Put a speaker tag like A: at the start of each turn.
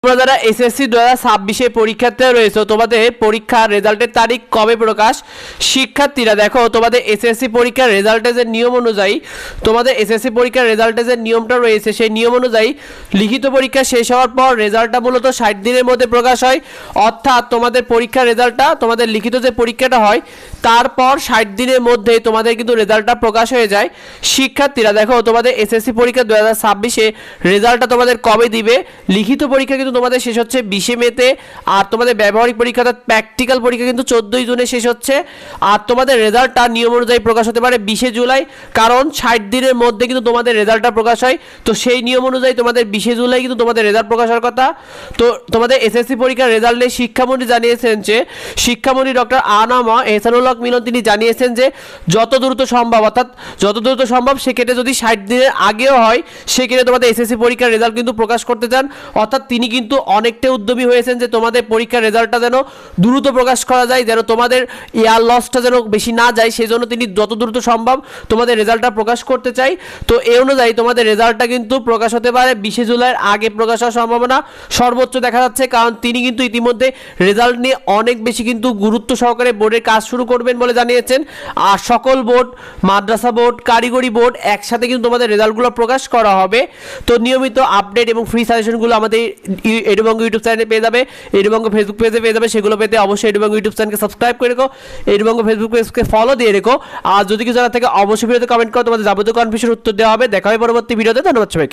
A: তোমরা যারা এসএসসি 2026 পরীক্ষাতে রয়েছে তোমাদের পরীক্ষার রেজাল্টের তারিখ কবে প্রকাশ? শিক্ষার্থীরা দেখো, তোমাদের এসএসসি পরীক্ষার রেজাল্টের যে নিয়ম অনুযায়ী তোমাদের এসএসসি পরীক্ষার রেজাল্টের যে নিয়মটা রয়েছে সেই নিয়ম অনুযায়ী লিখিত পরীক্ষা শেষ হওয়ার পর রেজাল্টটা মূলত 60 দিনের মধ্যে প্রকাশ হয়। অর্থাৎ তোমাদের পরীক্ষার রেজাল্টটা তোমাদের লিখিত যে পরীক্ষাটা হয় তারপর 60 দিনের মধ্যে তোমাদের কিন্তু রেজাল্টটা প্রকাশ হয়ে যায়। শিক্ষার্থীরা দেখো, তোমাদের এসএসসি পরীক্ষা 2026 রেজাল্টটা তোমাদের কবে দিবে? লিখিত পরীক্ষা কিন্তু তোমাদের শেষ হচ্ছে 20 মেতে, আর তোমাদের ব্যবহারিক পরীক্ষা অর্থাৎ প্র্যাকটিক্যাল পরীক্ষা কিন্তু 14 জুনে শেষ হচ্ছে। আর তোমাদের রেজাল্টটা নিয়ম অনুযায়ী প্রকাশ হতে পারে 20 জুলাই, কারণ 60 দিনের মধ্যে কিন্তু তোমাদের রেজাল্টটা প্রকাশ হয়। তো সেই নিয়ম অনুযায়ী তোমাদের 20 জুলাই কিন্তু তোমাদের রেজাল্ট প্রকাশ হওয়ার কথা। তো তোমাদের এসএসসি পরীক্ষার রেজাল্ট নিয়ে শিক্ষামন্ত্রী জানিয়েছেন যে শিক্ষামন্ত্রী ডক্টর আনামা এহসানুল হক মিলন তিনি জানিয়েছেন যে যত দ্রুত সম্ভব, অর্থাৎ যত দ্রুত সম্ভব সেক্ষেত্রে যদি 60 দিনের আগেও হয় সেক্ষেত্রে তোমাদের এসএসসি পরীক্ষার রেজাল্ট কিন্তু প্রকাশ করতে চান। অর্থাৎ তিনি কিন্তু অনেকটা উদ্যমী হয়েছেন যে তোমাদের পরীক্ষার রেজাল্টটা যেন দ্রুত প্রকাশ করা যায়, যেন তোমাদের ইয়ার লসটা যেন বেশি না যায়, সেই জন্য তিনি যত দ্রুত সম্ভব তোমাদের রেজাল্টটা প্রকাশ করতে চাই। তো এই অনুযায়ী তোমাদের রেজাল্টটা কিন্তু প্রকাশ হতে পারে 20 জুলাইয়ের আগে প্রকাশ হওয়ার সম্ভাবনা সর্বোচ্চ দেখা যাচ্ছে, কারণ তিনি কিন্তু ইতিমধ্যে রেজাল্ট নিয়ে অনেক বেশি কিন্তু গুরুত্ব সহকারে বোর্ডের কাজ শুরু করবেন বলে জানিয়েছেন। আর সকল বোর্ড, মাদ্রাসা বোর্ড, কারিগরি বোর্ড একসাথে কিন্তু তোমাদের রেজাল্টগুলো প্রকাশ করা হবে। তো নিয়মিত আপডেট এবং ফ্রি সাজেশনগুলো আমাদের এডুবঙ্গ ইউটিউব চ্যানেলে পেয়ে যাবে, এডুবঙ্গ ফেসবুক পেজে পেয়ে যাবে। সেগুলো পেতে অবশ্যই এডুবঙ্গ ইউটিউব চ্যানেলকে সাবস্ক্রাইব করে রেখো, এডুবঙ্গ ফেসবুক পেজকে ফলো দিয়ে রেখো। আর যদি কিছু জানা থাকে অবশ্যই ভিডিওতে কমেন্ট করো, তোমাদের যাবতীয় কনফিউশন উত্তর দেওয়া হবে। দেখা হবে পরবর্তী ভিডিওতে। ধন্যবাদ সবাইকে।